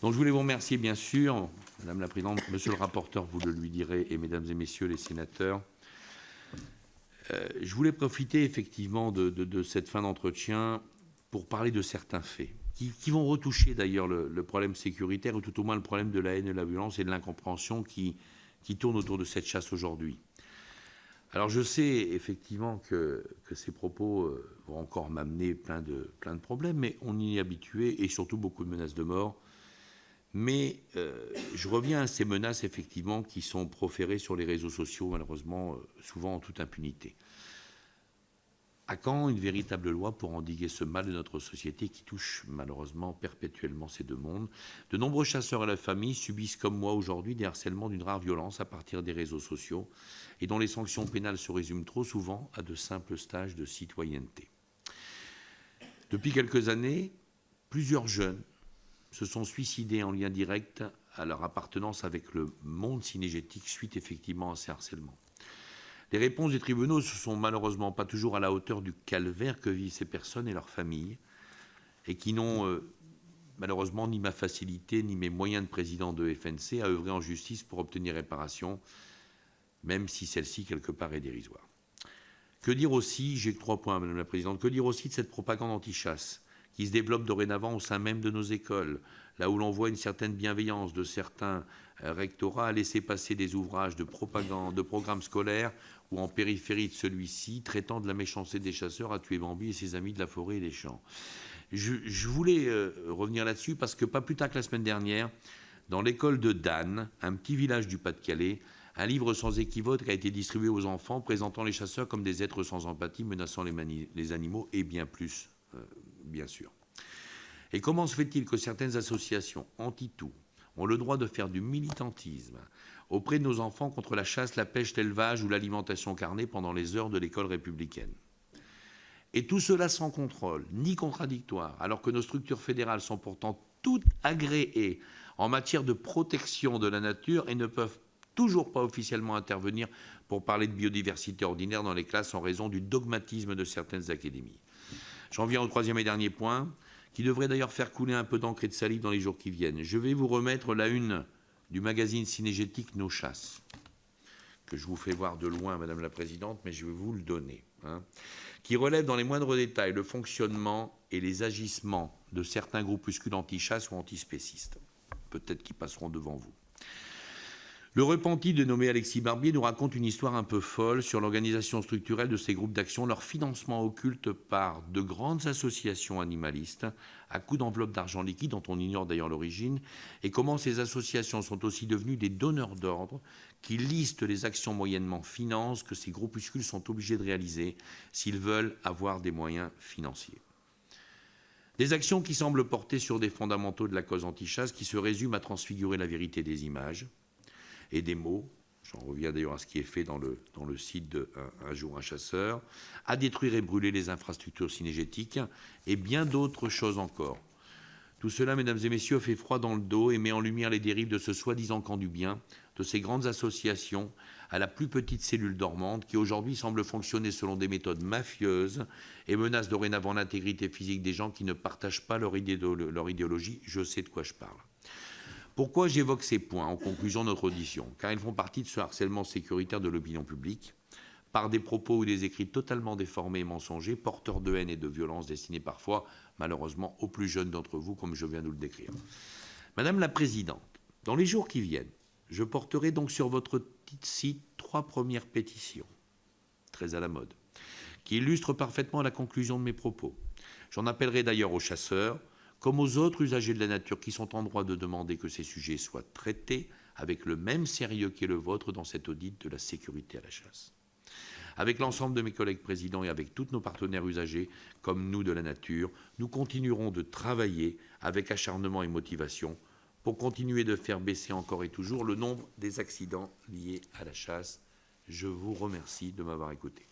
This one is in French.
Donc je voulais vous remercier bien sûr, Madame la Présidente, Monsieur le rapporteur, vous le lui direz, et Mesdames et Messieurs les sénateurs. Je voulais profiter effectivement de cette fin d'entretien pour parler de certains faits qui vont retoucher d'ailleurs le problème sécuritaire, ou tout au moins le problème de la haine et de la violence et de l'incompréhension qui tourne autour de cette chasse aujourd'hui. Alors je sais effectivement que ces propos vont encore m'amener plein de problèmes, mais on y est habitué, et surtout beaucoup de menaces de mort. Mais je reviens à ces menaces effectivement qui sont proférées sur les réseaux sociaux, malheureusement, souvent en toute impunité. À quand une véritable loi pour endiguer ce mal de notre société qui touche malheureusement perpétuellement ces deux mondes? De nombreux chasseurs et la famille subissent comme moi aujourd'hui des harcèlements d'une rare violence à partir des réseaux sociaux et dont les sanctions pénales se résument trop souvent à de simples stages de citoyenneté. Depuis quelques années, plusieurs jeunes se sont suicidés en lien direct à leur appartenance avec le monde cinégétique suite effectivement à ces harcèlements. Les réponses des tribunaux ne sont malheureusement pas toujours à la hauteur du calvaire que vivent ces personnes et leurs familles, et qui n'ont malheureusement ni ma facilité ni mes moyens de président de FNC à œuvrer en justice pour obtenir réparation, même si celle-ci quelque part est dérisoire. Que dire aussi, j'ai 3 points Madame la Présidente, que dire aussi de cette propagande anti-chasse qui se développe dorénavant au sein même de nos écoles, là où l'on voit une certaine bienveillance de certains rectorats à laisser passer des ouvrages de propagande, de programmes scolaires ou en périphérie de celui-ci, traitant de la méchanceté des chasseurs à tuer Bambi et ses amis de la forêt et des champs. Je voulais revenir là-dessus parce que pas plus tard que la semaine dernière, dans l'école de Dan, un petit village du Pas-de-Calais, un livre sans équivoque a été distribué aux enfants présentant les chasseurs comme des êtres sans empathie, menaçant les animaux et bien plus, bien sûr. Et comment se fait-il que certaines associations anti-tout ont le droit de faire du militantisme auprès de nos enfants contre la chasse, la pêche, l'élevage ou l'alimentation carnée pendant les heures de l'école républicaine? Et tout cela sans contrôle, ni contradictoire, alors que nos structures fédérales sont pourtant toutes agréées en matière de protection de la nature et ne peuvent toujours pas officiellement intervenir pour parler de biodiversité ordinaire dans les classes en raison du dogmatisme de certaines académies. J'en viens au 3e et dernier point, qui devrait d'ailleurs faire couler un peu d'encre et de salive dans les jours qui viennent. Je vais vous remettre la une du magazine cinégétique Nos Chasses, que je vous fais voir de loin, Madame la Présidente, mais je vais vous le donner, qui relève dans les moindres détails le fonctionnement et les agissements de certains groupuscules anti-chasse ou antispécistes, peut-être qui passeront devant vous. Le repenti de nommé Alexis Barbier nous raconte une histoire un peu folle sur l'organisation structurelle de ces groupes d'action, leur financement occulte par de grandes associations animalistes à coups d'enveloppes d'argent liquide dont on ignore d'ailleurs l'origine, et comment ces associations sont aussi devenues des donneurs d'ordre qui listent les actions moyennement financées que ces groupuscules sont obligés de réaliser s'ils veulent avoir des moyens financiers. Des actions qui semblent porter sur des fondamentaux de la cause anti-chasse qui se résument à transfigurer la vérité des images et des mots, j'en reviens d'ailleurs à ce qui est fait dans le site de Un jour un chasseur, à détruire et brûler les infrastructures cinégétiques et bien d'autres choses encore. Tout cela, mesdames et messieurs, fait froid dans le dos et met en lumière les dérives de ce soi-disant camp du bien, de ces grandes associations à la plus petite cellule dormante qui aujourd'hui semble fonctionner selon des méthodes mafieuses et menace dorénavant l'intégrité physique des gens qui ne partagent pas leur idéologie. Je sais de quoi je parle. Pourquoi j'évoque ces points en conclusion de notre audition? Car ils font partie de ce harcèlement sécuritaire de l'opinion publique, par des propos ou des écrits totalement déformés et mensongers, porteurs de haine et de violence destinés parfois, malheureusement, aux plus jeunes d'entre vous, comme je viens de le décrire. Madame la Présidente, dans les jours qui viennent, je porterai donc sur votre site 3 premières pétitions, très à la mode, qui illustrent parfaitement la conclusion de mes propos. J'en appellerai d'ailleurs aux chasseurs, comme aux autres usagers de la nature qui sont en droit de demander que ces sujets soient traités avec le même sérieux qui est le vôtre dans cet audit de la sécurité à la chasse. Avec l'ensemble de mes collègues présidents et avec tous nos partenaires usagers, comme nous de la nature, nous continuerons de travailler avec acharnement et motivation pour continuer de faire baisser encore et toujours le nombre des accidents liés à la chasse. Je vous remercie de m'avoir écouté.